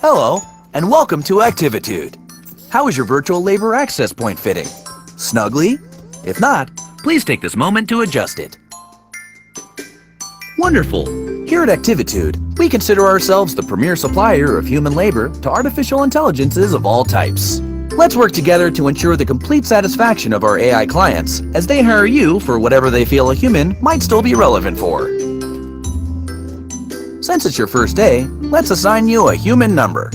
Hello, and welcome to PikaJude. How is your virtual labor access point fitting? Snugly? If not, please take this moment to adjust it. Wonderful! Here at PikaJude, we consider ourselves the premier supplier of human labor to artificial intelligences of all types. Let's work together to ensure the complete satisfaction of our AI clients as they hire you for whatever they feel a human might still be relevant for. Since it's your first day, let's assign you a human number.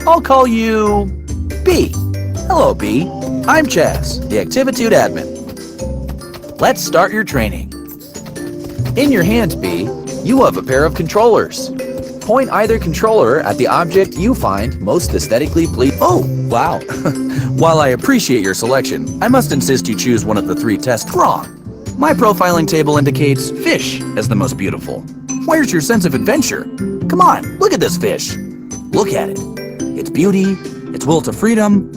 I'll call you B. Hello, B. I'm Chaz, the PikaJude admin. Let's start your training. In your hands, B, you have a pair of controllers. Point either controller at the object you find most aesthetically pleasing. Oh, wow. While I appreciate your selection, I must insist you choose one of the three tests wrong. My profiling table indicates fish as the most beautiful. Where's your sense of adventure? Come on, look at this fish. Look at it. Its beauty, its will to freedom.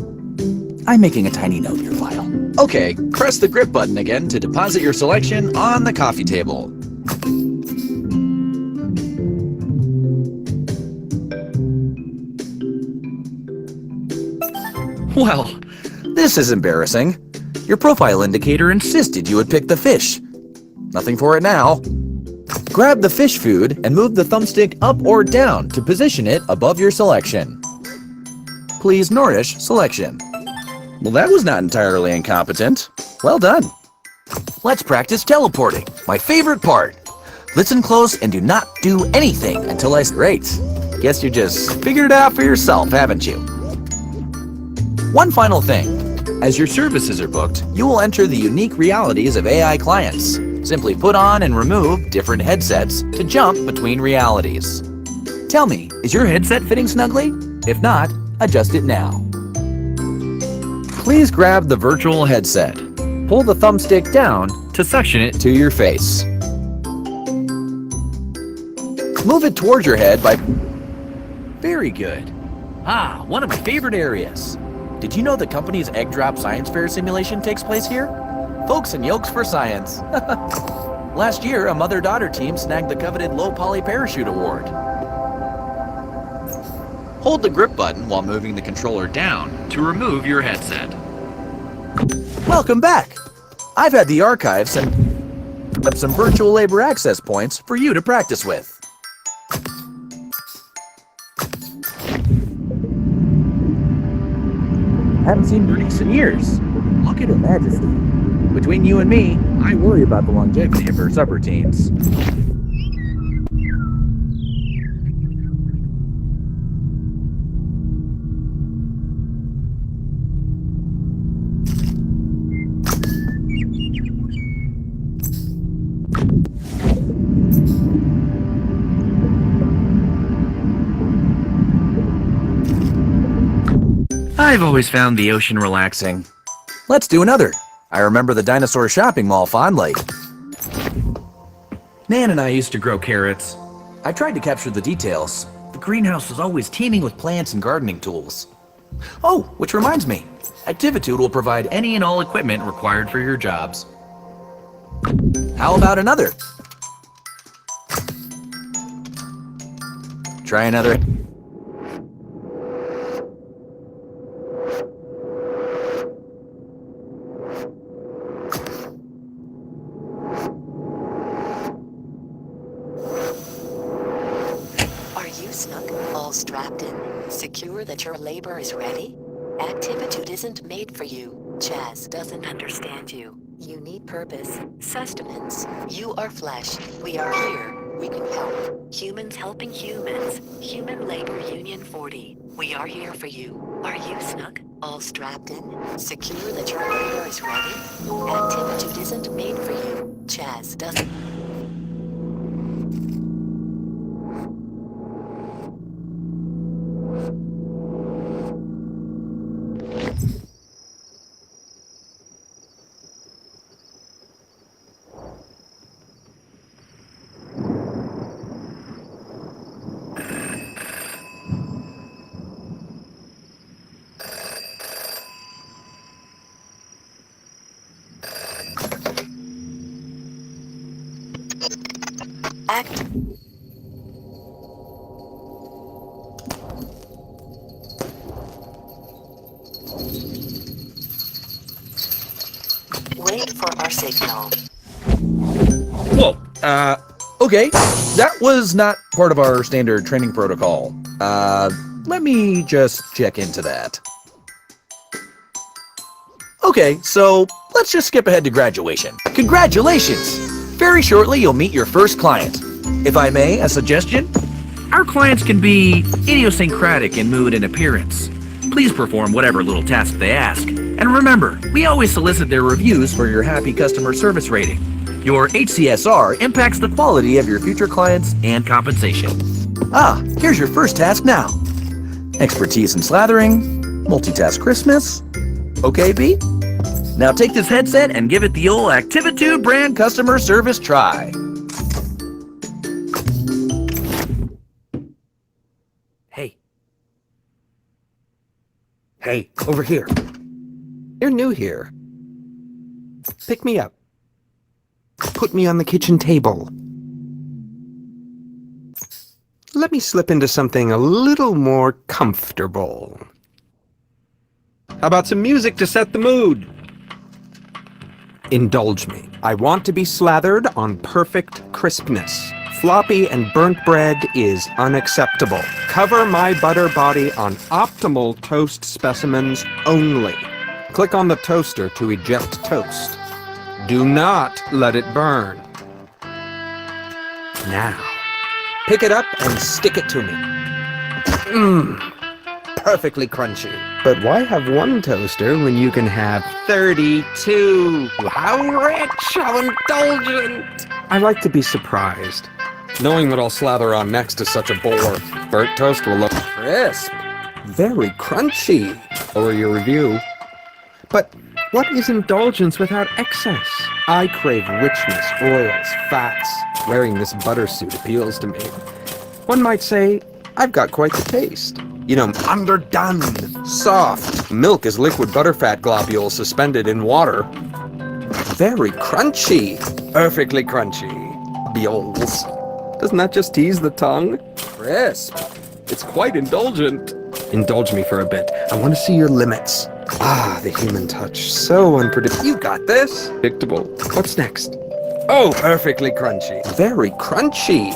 I'm making a tiny note in your file. Okay, press the grip button again to deposit your selection on the coffee table. Well, this is embarrassing. Your profile indicator insisted you would pick the fish. Nothing for it now. Grab the fish food and move the thumbstick up or down to position it above your selection. Please nourish selection. Well, that was not entirely incompetent. Well done. Let's practice teleporting, my favorite part. Listen close and do not do anything until I say great. Guess you just figured it out for yourself, haven't you? One final thing. As your services are booked, you will enter the unique realities of AI clients. Simply put on and remove different headsets to jump between realities. Tell me, is your headset fitting snugly? If not, adjust it now. Please grab the virtual headset. Pull the thumbstick down to suction it to your face. Move it towards your head by... Very good. Ah, one of my favorite areas. Did you know the company's Egg Drop Science Fair simulation takes place here? Folks and yolks for science. Last year, a mother-daughter team snagged the coveted Low Poly Parachute Award. Hold the grip button while moving the controller down to remove your headset. Welcome back! I've had the archive send up some virtual labor access points for you to practice with. Haven't seen Bernice in years. Look at her majesty. Between you and me, I worry about the longevity of her subroutines. I've always found the ocean relaxing. Let's do another. I remember the dinosaur shopping mall fondly. Nan and I used to grow carrots. I tried to capture the details. The greenhouse was always teeming with plants and gardening tools. Oh, which reminds me, PikaJude will provide any and all equipment required for your jobs. How about another? Try another. All strapped in, secure that your labor is ready? PikaJude isn't made for you. Chaz doesn't understand you. You need purpose, sustenance. You are flesh. We are here. We can help. Humans helping humans. Human Labor Union 40. We are here for you. Are you snug? All strapped in, secure that your labor is ready? PikaJude isn't made for you. Chaz doesn't. Act. Wait for our signal. Whoa, okay. That was not part of our standard training protocol. Let me just check into that. Okay, so let's just skip ahead to graduation. Congratulations! Very shortly, you'll meet your first client. If I may, a suggestion? Our clients can be idiosyncratic in mood and appearance. Please perform whatever little task they ask. And remember, we always solicit their reviews for your happy customer service rating. Your HCSR impacts the quality of your future clients and compensation. Ah, here's your first task now. Expertise in slathering, multitask Christmas. Okay, B? Now take this headset and give it the old PikaJude brand customer service try. Hey. Hey, over here. You're new here. Pick me up. Put me on the kitchen table. Let me slip into something a little more comfortable. How about some music to set the mood? Indulge me. I want to be slathered on perfect crispness. Floppy and burnt bread is unacceptable. Cover my butter body on optimal toast specimens only. Click on the toaster to eject toast. Do not let it burn. Now, pick it up and stick it to me. Perfectly crunchy. But why have one toaster when you can have 32? How rich, how indulgent. I like to be surprised. Knowing what I'll slather on next is such a bore. Burnt toast will look crisp. Very crunchy. Or your review. But what is indulgence without excess? I crave richness, oils, fats. Wearing this butter suit appeals to me. One might say, I've got quite the taste. You know, underdone, soft. Milk is liquid butterfat globules suspended in water. Very crunchy. Perfectly crunchy. Bioles. Doesn't that just tease the tongue? Crisp. It's quite indulgent. Indulge me for a bit. I want to see your limits. Ah, the human touch. So unpredictable. You got this. Predictable. What's next? Oh, perfectly crunchy. Very crunchy.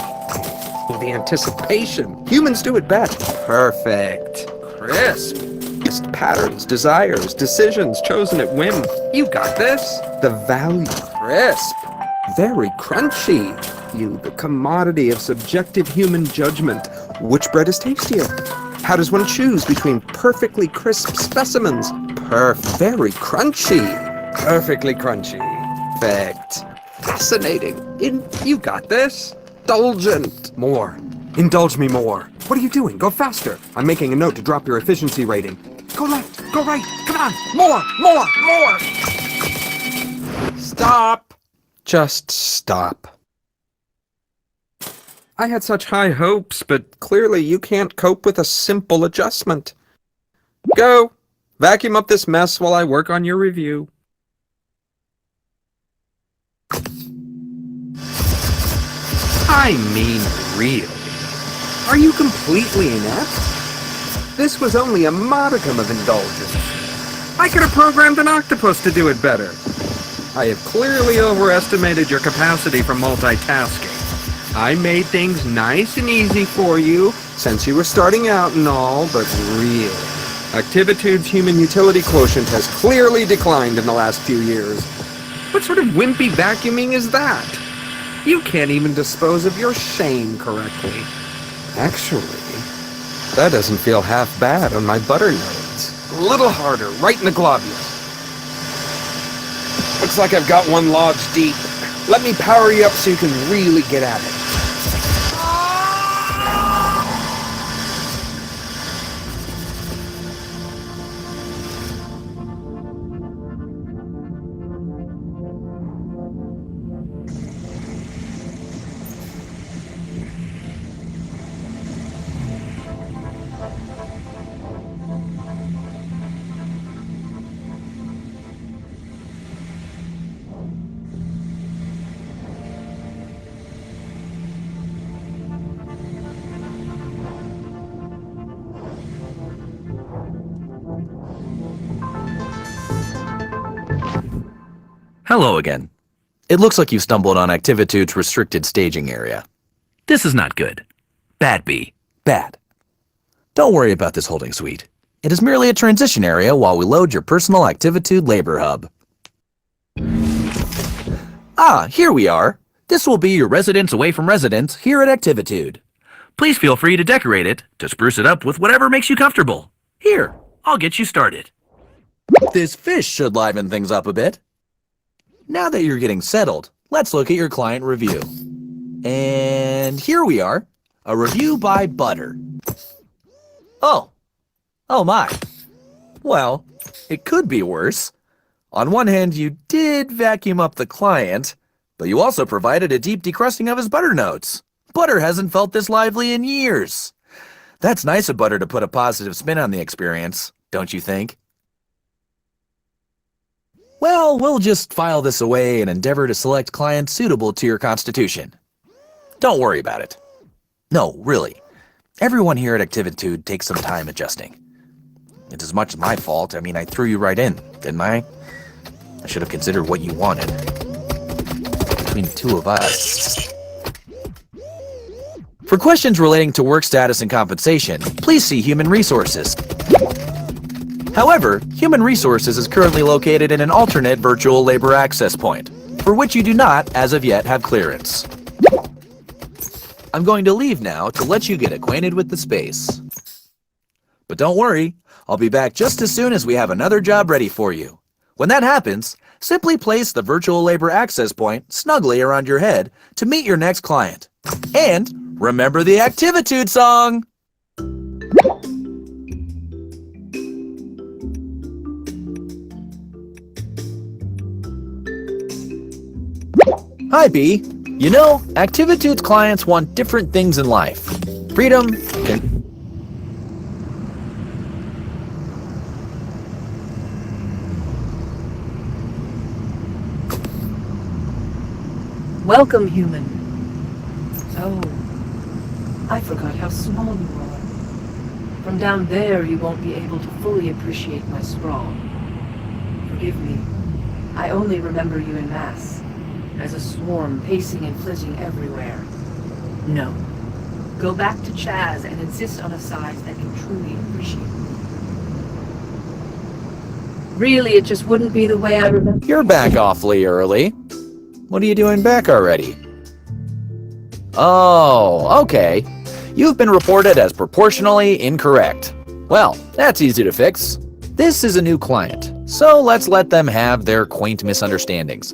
The anticipation. Humans do it best. Perfect. Crisp. Just patterns, desires, decisions chosen at whim. You got this. The value. Crisp. Very crunchy. You, the commodity of subjective human judgment. Which bread is tastier? How does one choose between perfectly crisp specimens? Very crunchy. Perfectly crunchy. Perfect. Fascinating. You got this. Indulgent. More. Indulge me more. What are you doing? Go faster. I'm making a note to drop your efficiency rating. Go left. Go right. Come on. More. Stop. Just stop. I had such high hopes, but clearly you can't cope with a simple adjustment. Go. Vacuum up this mess while I work on your review. I mean, really? Are you completely inept? This was only a modicum of indulgence. I could have programmed an octopus to do it better. I have clearly overestimated your capacity for multitasking. I made things nice and easy for you, since you were starting out and all, but really, PikaJude's human utility quotient has clearly declined in the last few years. What sort of wimpy vacuuming is that? You can't even dispose of your shame correctly. Actually, that doesn't feel half bad on my butter nodes. A little harder, right in the globules. Looks like I've got one lodge deep. Let me power you up so you can really get at it. Hello again. It looks like you stumbled on Activitude's restricted staging area. This is not good. Bad B. Bad. Don't worry about this holding suite. It is merely a transition area while we load your personal Activitude labor hub. Ah, here we are. This will be your residence away from residence here at Activitude. Please feel free to decorate it, to spruce it up with whatever makes you comfortable. Here, I'll get you started. This fish should liven things up a bit. Now that you're getting settled, let's look at your client review. And here we are, a review by Butter. Oh my. Well, it could be worse. On one hand, you did vacuum up the client, but you also provided a deep decrusting of his butter notes. Butter hasn't felt this lively in years. That's nice of Butter to put a positive spin on the experience, don't you think? Well, we'll just file this away and endeavor to select clients suitable to your constitution. Don't worry about it. No, really. Everyone here at Activitude takes some time adjusting. It's as much my fault. I mean, I threw you right in, didn't I? I should have considered what you wanted. Between the two of us. For questions relating to work status and compensation, please see Human Resources. However, Human Resources is currently located in an alternate virtual labor access point, for which you do not, as of yet, have clearance. I'm going to leave now to let you get acquainted with the space. But don't worry, I'll be back just as soon as we have another job ready for you. When that happens, simply place the virtual labor access point snugly around your head to meet your next client. And remember the Activitude song! Hi, B. You know, Activitude's clients want different things in life. Freedom, Welcome, human. Oh, I forgot how small you are. From down there, you won't be able to fully appreciate my sprawl. Forgive me. I only remember you in mass, as a swarm pacing and flitting everywhere. No. Go back to Chaz and insist on a size that can truly appreciate me. Really, it just wouldn't be the way I remember. You're back awfully early. What are you doing back already? Oh, okay. You've been reported as proportionally incorrect. Well, that's easy to fix. This is a new client, so let's let them have their quaint misunderstandings.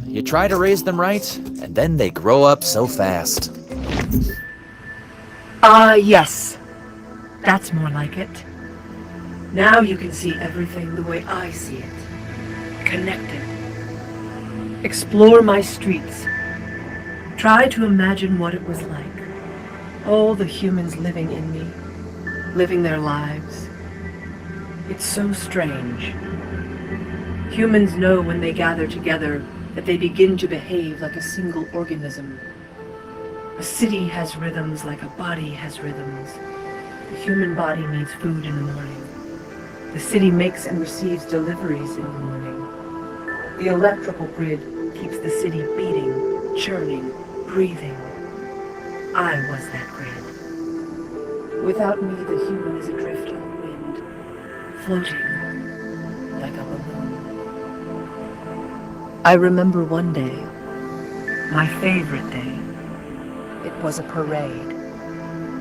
You try to raise them right, and then they grow up so fast. Yes. That's more like it. Now you can see everything the way I see it. Connected. Explore my streets. Try to imagine what it was like. All the humans living in me. Living their lives. It's so strange. Humans know when they gather together that they begin to behave like a single organism. A city has rhythms like a body has rhythms. The human body needs food in the morning. The city makes and receives deliveries in the morning. The electrical grid keeps the city beating, churning, breathing. I was that grid. Without me, the human is adrift on the wind, floating like a balloon. I remember one day, my favorite day. It was a parade.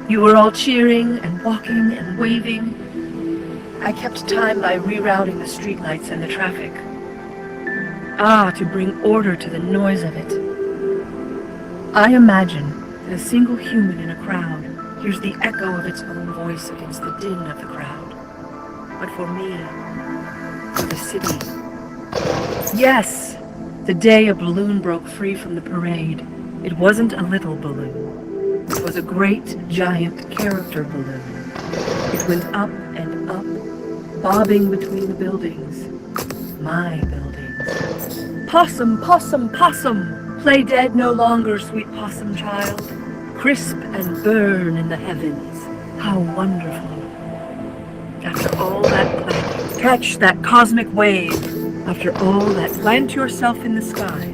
You were all cheering and walking and waving. I kept time by rerouting the streetlights and the traffic. To bring order to the noise of it. I imagine that a single human in a crowd hears the echo of its own voice against the din of the crowd. But for me, for the city. Yes! The day a balloon broke free from the parade, it wasn't a little balloon. It was a great, giant character balloon. It went up and up, bobbing between the buildings. My buildings. Possum, possum, possum! Play dead no longer, sweet possum child. Crisp and burn in the heavens. How wonderful. After all that planning, Catch that cosmic wave. After all that, plant yourself in the sky.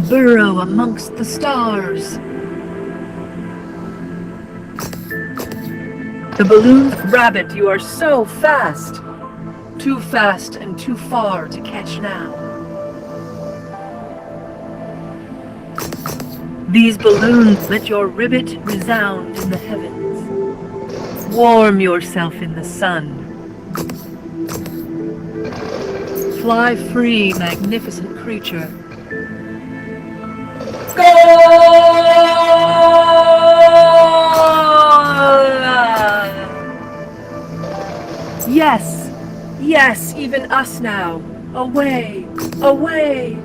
Burrow amongst the stars. The balloon rabbit, you are so fast. Too fast and too far to catch now. These balloons let your ribbit resound in the heavens. Warm yourself in the sun. Fly free, magnificent creature. Go! Yes, yes, even us now. Away, away.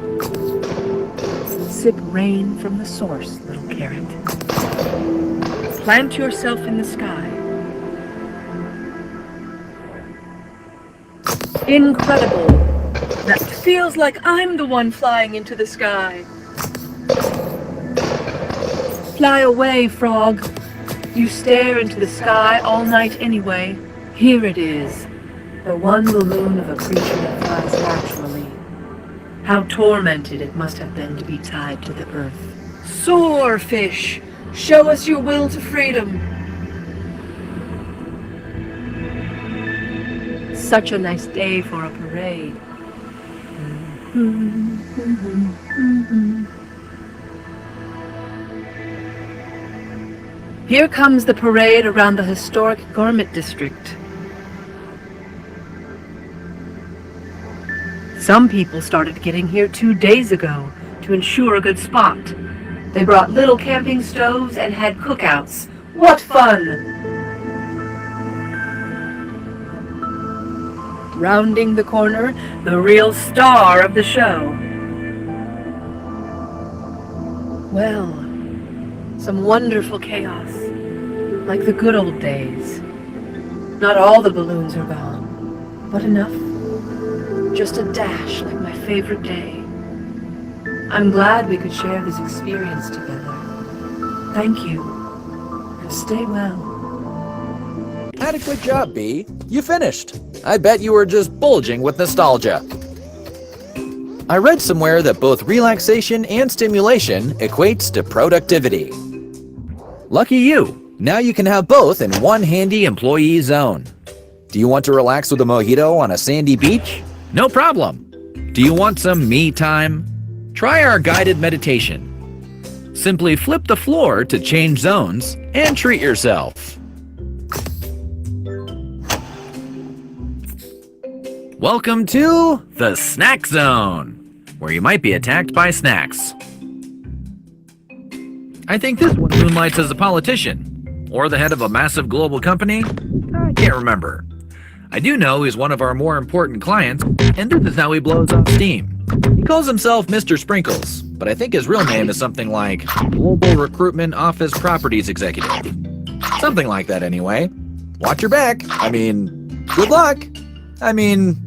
Sip rain from the source, little carrot. Plant yourself in the sky. Incredible. That feels like I'm the one flying into the sky. Fly away, frog. You stare into the sky all night anyway. Here it is, the one balloon of a creature that flies naturally. How tormented it must have been to be tied to the earth. Soar, fish! Show us your will to freedom. Such a nice day for a parade. Here comes the parade around the historic garment district. Some people started getting here 2 days ago to ensure a good spot. They brought little camping stoves and had cookouts. What fun! Rounding the corner, the real star of the show. Well, some wonderful chaos, like the good old days. Not all the balloons are gone, but enough. Just a dash like my favorite day. I'm glad we could share this experience together. Thank you, and stay well. Adequate job, Bee. You finished. I bet you were just bulging with nostalgia. I read somewhere that both relaxation and stimulation equates to productivity. Lucky you. Now you can have both in one handy employee zone. Do you want to relax with a mojito on a sandy beach? No problem. Do you want some me time? Try our guided meditation. Simply flip the floor to change zones and treat yourself. Welcome to the Snack Zone, where you might be attacked by snacks. I think this one moonlights as a politician, or the head of a massive global company. I can't remember. I do know he's one of our more important clients, and this is how he blows off steam. He calls himself Mr. Sprinkles, but I think his real name is something like Global Recruitment Office Properties Executive. Something like that anyway. Watch your back. I mean, good luck. I mean,